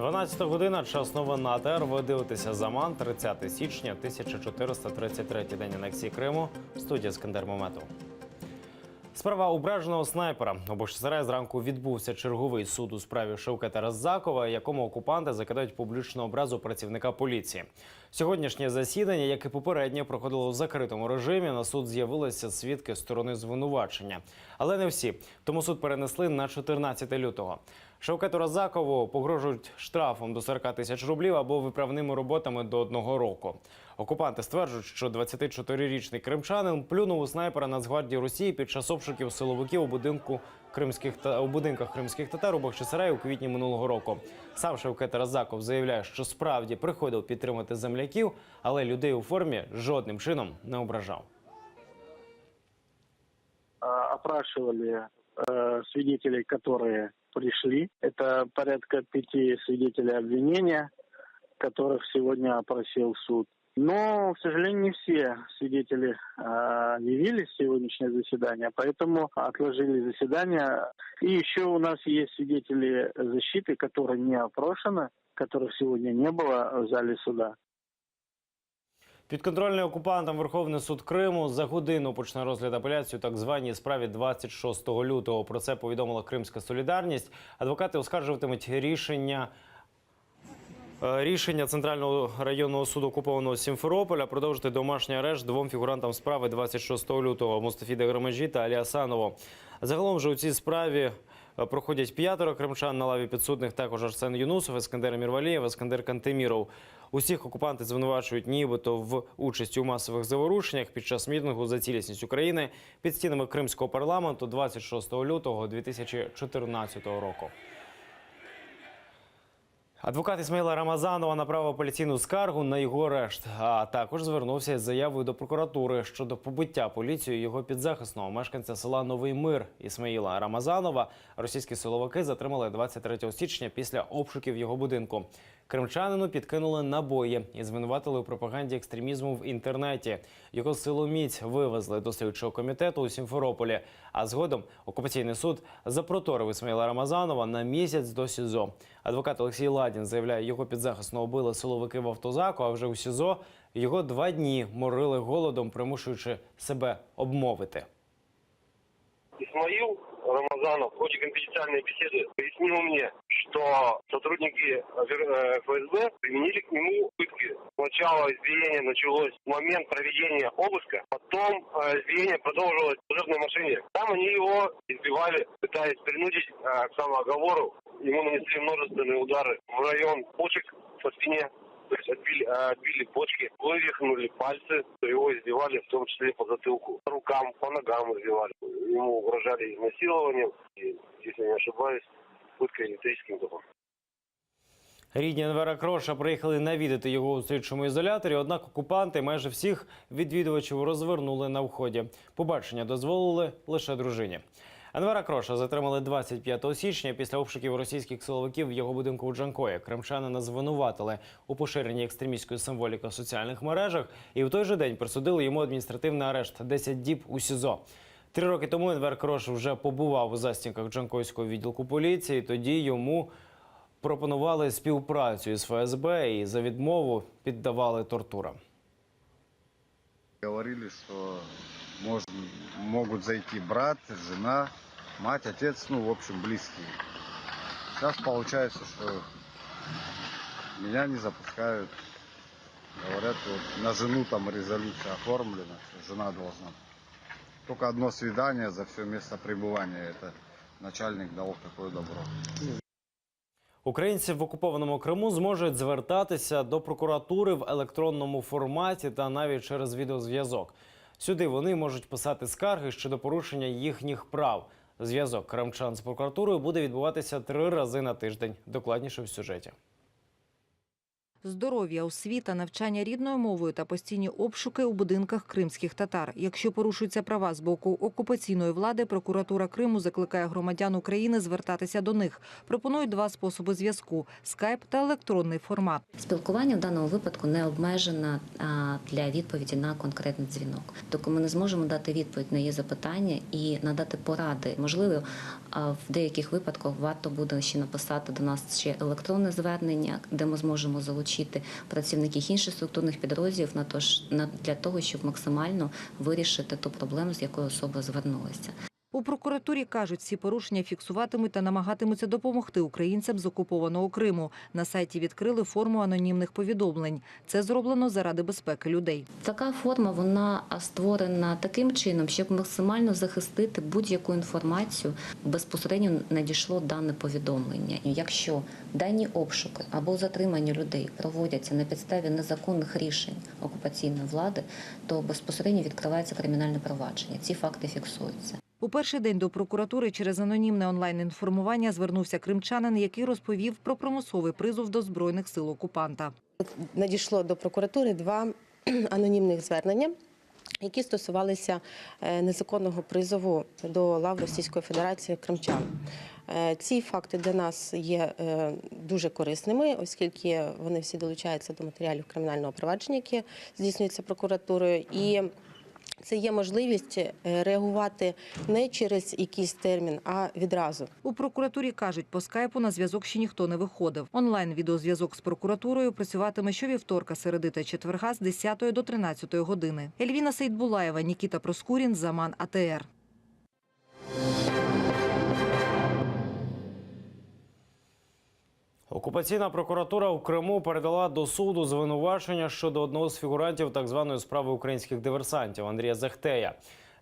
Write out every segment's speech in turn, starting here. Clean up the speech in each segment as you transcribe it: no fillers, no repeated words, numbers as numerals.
12 година, час новин на АТР. Ви дивитеся «Заман», 30 січня, 1433 день анексії Криму. Студія Скандер Мометов. Справа ображеного снайпера. У Бахчисараї зранку відбувся черговий суд у справі Шевкета Раззакова, якому окупанти закидають публічну образу працівника поліції. Сьогоднішнє засідання, як і попереднє, проходило в закритому режимі. На суд з'явилися свідки сторони звинувачення. Але не всі. Тому суд перенесли на 14 лютого. Шевкету Раззакову погрожують штрафом до 40 тисяч рублів або виправними роботами до 1 року. Окупанти стверджують, що 24-річний кримчанин плюнув у снайпера Нацгвардії Росії під час обшуків силовиків у будинках кримських татар у Бахчисараї у квітні минулого року. Сам Шевкет Раззаков заявляє, що справді приходив підтримати земляків, але людей у формі жодним чином не ображав. Опрашивали свидетелей, которые пришли. Это порядка 5 свидетелей обвинения, которых сегодня опросил суд. Но, к сожалению, не все свидетели явились в сегодняшнее заседание, поэтому отложили заседание. И еще у нас есть свидетели защиты, которые не опрошены, которых сегодня не было в зале суда. Підконтрольний окупантам Верховний суд Криму за годину почне розгляд апеляції у так званій справі 26 лютого. Про це повідомила Кримська Солідарність. Адвокати оскаржуватимуть рішення Центрального районного суду окупованого Сімферополя продовжити домашній арешт двом фігурантам справи 26 лютого – Мустафі Деграмеджі та Алі Асанову. Загалом же у цій справі проходять 5 кримчан на лаві підсудних, також Арсен Юнусов, Ескандер Мірвалієв, Ескандер Кантеміров. Усіх окупанти звинувачують нібито в участі у масових заворушеннях під час мітингу за цілісність України під стінами Кримського парламенту 26 лютого 2014 року. Адвокат Ісмаїла Рамазанова направив апеляційну скаргу на його арешт, а також звернувся із заявою до прокуратури щодо побиття поліцією його підзахисного мешканця села Новий Мир Ісмаїла Рамазанова. Російські силовики затримали 23 січня після обшуків його будинку. Кримчанину підкинули набої і звинуватили у пропаганді екстремізму в інтернеті. Його силоміць вивезли до слідчого комітету у Сімферополі, а згодом окупаційний суд запроторив Ісмаїла Рамазанова на місяць до СІЗО. Адвокат Олексій Ладін заявляє, його підзахисно убили силовики в автозаку, а вже у СІЗО його 2 дні морили голодом, примушуючи себе обмовити. Исмаил Рамазанов в ходе конфиденциальной беседы пояснил мне, что сотрудники ФСБ применили к нему пытки. Сначала избиение началось в момент проведения обыска, потом избиение продолжилось в служебной машине. Там они его избивали, пытаясь принудить к самооговору. Ему нанесли множественные удары в район почек по спине. То есть отбили почки, вывихнули пальцы, его избивали, в том числе по затылку, по рукам, по ногам избивали. Ему угрожали изнасилованием и, если не ошибаюсь, пыткой электрическим током. Рідні Енвера Кроша приїхали навідати його у слідчому ізоляторі, однак окупанти майже всіх відвідувачів розвернули на вході. Побачення дозволили лише дружині. Енвера Кроша затримали 25 січня після обшуків російських силовиків в його будинку у Джанкої. Кримчанина звинуватили у поширенні екстремістської символіки в соціальних мережах і в той же день присудили йому адміністративний арешт – 10 діб у СІЗО. 3 роки тому Енвер Крош вже побував у застінках Джанкойського відділку поліції. Тоді йому пропонували співпрацю із ФСБ і за відмову піддавали тортурам. Говорили, что могут зайти брат, жена, мать, отец, в общем, близкие. Сейчас получается, что меня не запускают. Говорят, вот на жену там резолюция оформлена, что жена должна. Только одно свидание за все место пребывания. Это начальник дал такое добро. Українці в окупованому Криму зможуть звертатися до прокуратури в електронному форматі та навіть через відеозв'язок. Сюди вони можуть писати скарги щодо порушення їхніх прав. Зв'язок кримчан з прокуратурою буде відбуватися 3 рази на тиждень. Докладніше в сюжеті. Здоров'я, освіта, навчання рідною мовою та постійні обшуки у будинках кримських татар. Якщо порушуються права з боку окупаційної влади, прокуратура Криму закликає громадян України звертатися до них. Пропонують два способи зв'язку – скайп та електронний формат. Спілкування в даному випадку не обмежено для відповіді на конкретний дзвінок. Тобто ми не зможемо дати відповідь на її запитання і надати поради. Можливо, в деяких випадках варто буде ще написати до нас ще електронне звернення, де ми зможемо залучити працівників інших структурних підрозділів для того, щоб максимально вирішити ту проблему, з якою особа звернулася. У прокуратурі кажуть, всі порушення фіксуватимуть та намагатимуться допомогти українцям з окупованого Криму. На сайті відкрили форму анонімних повідомлень. Це зроблено заради безпеки людей. Така форма, вона створена таким чином, щоб максимально захистити будь-яку інформацію. Безпосередньо надійшло дане повідомлення. І якщо дані обшуки або затримання людей проводяться на підставі незаконних рішень окупаційної влади, то безпосередньо відкривається кримінальне провадження. Ці факти фіксуються. У перший день до прокуратури через анонімне онлайн-інформування звернувся кримчанин, який розповів про примусовий призов до Збройних сил окупанта. Надійшло до прокуратури два анонімних звернення, які стосувалися незаконного призову до лав Російської Федерації кримчан. Ці факти для нас є дуже корисними, оскільки вони всі долучаються до матеріалів кримінального провадження, яке здійснюється прокуратурою. І це є можливість реагувати не через якийсь термін, а відразу. У прокуратурі кажуть, по скайпу на зв'язок ще ніхто не виходив. Онлайн-відеозв'язок з прокуратурою працюватиме щовівторка, середи та четверга з 10 до 13 години. Ельвіна Сейдбулаєва, Нікіта Проскурін, Заман, АТР. Окупаційна прокуратура у Криму передала до суду звинувачення щодо одного з фігурантів так званої справи українських диверсантів Андрія Захтея.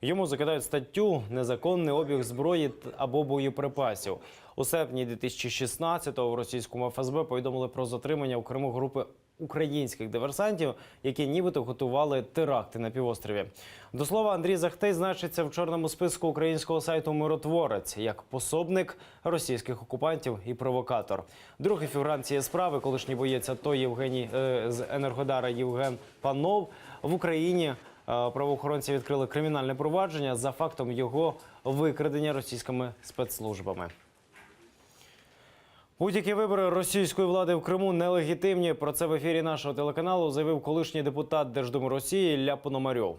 Йому закидають статтю «Незаконний обіг зброї або боєприпасів». У серпні 2016-го в російському ФСБ повідомили про затримання у Криму групи українських диверсантів, які нібито готували теракти на півострові. До слова, Андрій Захтей значиться в чорному списку українського сайту «Миротворець» як пособник російських окупантів і провокатор. Другий фігурант цієї справи, колишній боєць АТО з Енергодара Євген Панов, в Україні правоохоронці відкрили кримінальне провадження за фактом його викрадення російськими спецслужбами. Будь-які вибори російської влади в Криму нелегітимні. Про це в ефірі нашого телеканалу заявив колишній депутат Держдуми Росії Ілля Пономарьов.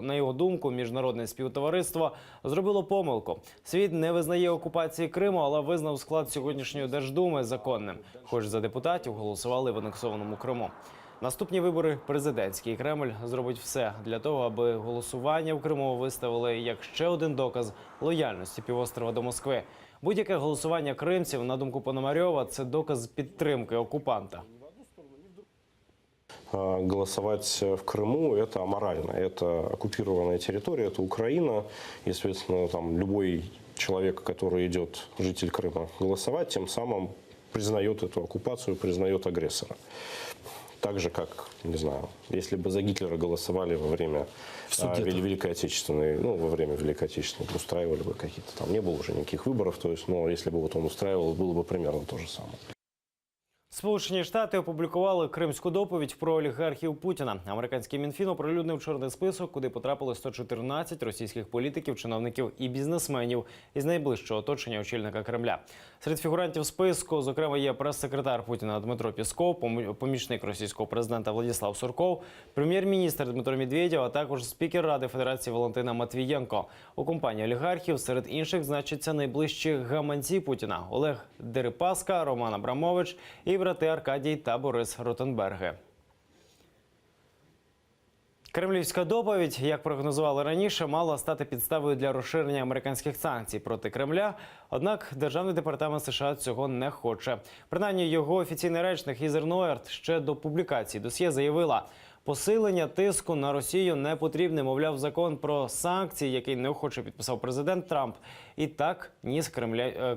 На його думку, міжнародне співтовариство зробило помилку. Світ не визнає окупації Криму, але визнав склад сьогоднішньої Держдуми законним. Хоч за депутатів голосували в анексованому Криму. Наступні вибори президентські. Кремль зробить все для того, аби голосування в Криму виставили як ще один доказ лояльності півострова до Москви. Будь-яке голосування кримців, на думку Пономарьова, це доказ підтримки окупанта. Голосовать в Крыму – это аморально. Это оккупированная территория, это Украина. И, соответственно, там любой человек, который идет, житель Крыма, голосовать, тем самым признает эту оккупацию, признает агрессора. Так же, как, не знаю, если бы за Гитлера голосовали во время Великой Отечественной, во время Великой Отечественной, устраивали бы какие-то там, не было уже никаких выборов, то есть, но если бы вот он устраивал, было бы примерно то же самое. Сполучені Штати опублікували кримську доповідь про олігархів Путіна. Американський Мінфін оприлюднив чорний список, куди потрапили 114 російських політиків, чиновників і бізнесменів із найближчого оточення очільника Кремля. Серед фігурантів списку, зокрема, є прес-секретар Путіна Дмитро Пісков, помічник російського президента Владислав Сурков, прем'єр-міністр Дмитро Медведєв, а також спікер Ради Федерації Валентина Матвієнко. У компанії олігархів серед інших значаться найближчі гаманці Путіна – Олег Дерипаска, Роман Абрамович і брати Аркадій та Борис Ротенберги. Кремлівська доповідь, як прогнозували раніше, мала стати підставою для розширення американських санкцій проти Кремля. Однак Державний департамент США цього не хоче. Принаймні, його офіційний речник Хізер Нойерт ще до публікації досьє заявила, посилення тиску на Росію не потрібне, мовляв, закон про санкції, який неохоче підписав президент Трамп, і так ніс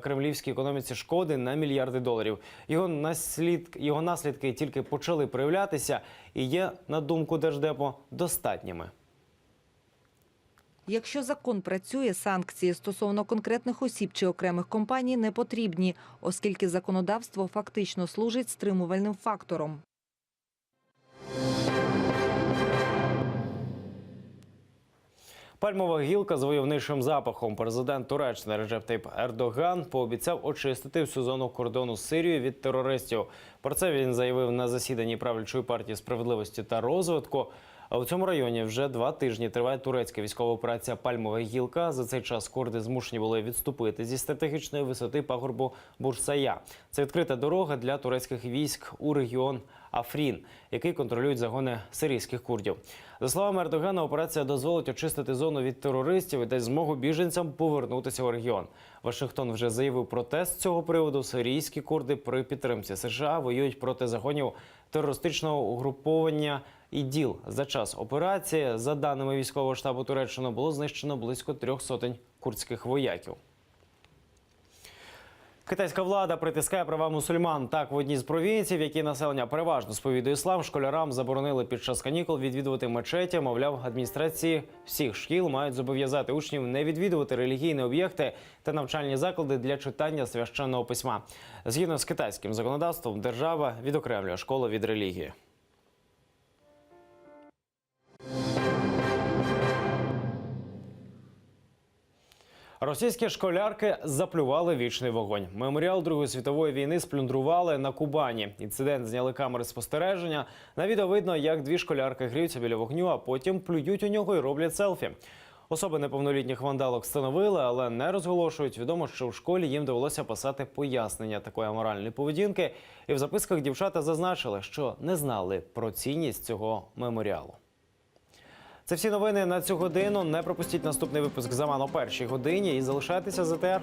кремлівській економіці шкоди на мільярди доларів. Його наслідки тільки почали проявлятися і є, на думку Держдепу, достатніми. Якщо закон працює, санкції стосовно конкретних осіб чи окремих компаній не потрібні, оскільки законодавство фактично служить стримувальним фактором. Пальмова гілка з войовничим запахом. Президент Туреччини Реджеп Тайп Ердоган пообіцяв очистити всю зону кордону з Сирією від терористів. Про це він заявив на засіданні правлячої партії «Справедливості та розвитку». А у цьому районі вже 2 тижні триває турецька військова операція «Пальмова гілка». За цей час курди змушені були відступити зі стратегічної висоти пагорбу Бурсая. Це відкрита дорога для турецьких військ у регіон Афрін, який контролюють загони сирійських курдів. За словами Ердогана, операція дозволить очистити зону від терористів і дасть змогу біженцям повернутися у регіон. Вашингтон вже заявив протест з цього приводу. Сирійські курди при підтримці США воюють проти загонів терористичного угруповання ІДІЛ. За час операції, за даними військового штабу Туреччини, було знищено близько 300 курдських вояків. Китайська влада притискає права мусульман. Так, в одній з провінцій, в якій населення переважно сповідує іслам, школярам заборонили під час канікул відвідувати мечеті. Мовляв, адміністрації всіх шкіл мають зобов'язати учнів не відвідувати релігійні об'єкти та навчальні заклади для читання священного письма. Згідно з китайським законодавством, держава відокремлює школу від релігії. Російські школярки заплювали вічний вогонь. Меморіал Другої світової війни сплюндрували на Кубані. Інцидент зняли камери спостереження. На відео видно, як 2 школярки гріються біля вогню, а потім плюють у нього і роблять селфі. Особи неповнолітніх вандалок встановили, але не розголошують. Відомо, що в школі їм довелося писати пояснення такої аморальної поведінки. І в записках дівчата зазначили, що не знали про цінність цього меморіалу. Це всі новини на цю годину. Не пропустіть наступний випуск «Заман» о 1-й годині і залишайтеся з АТR.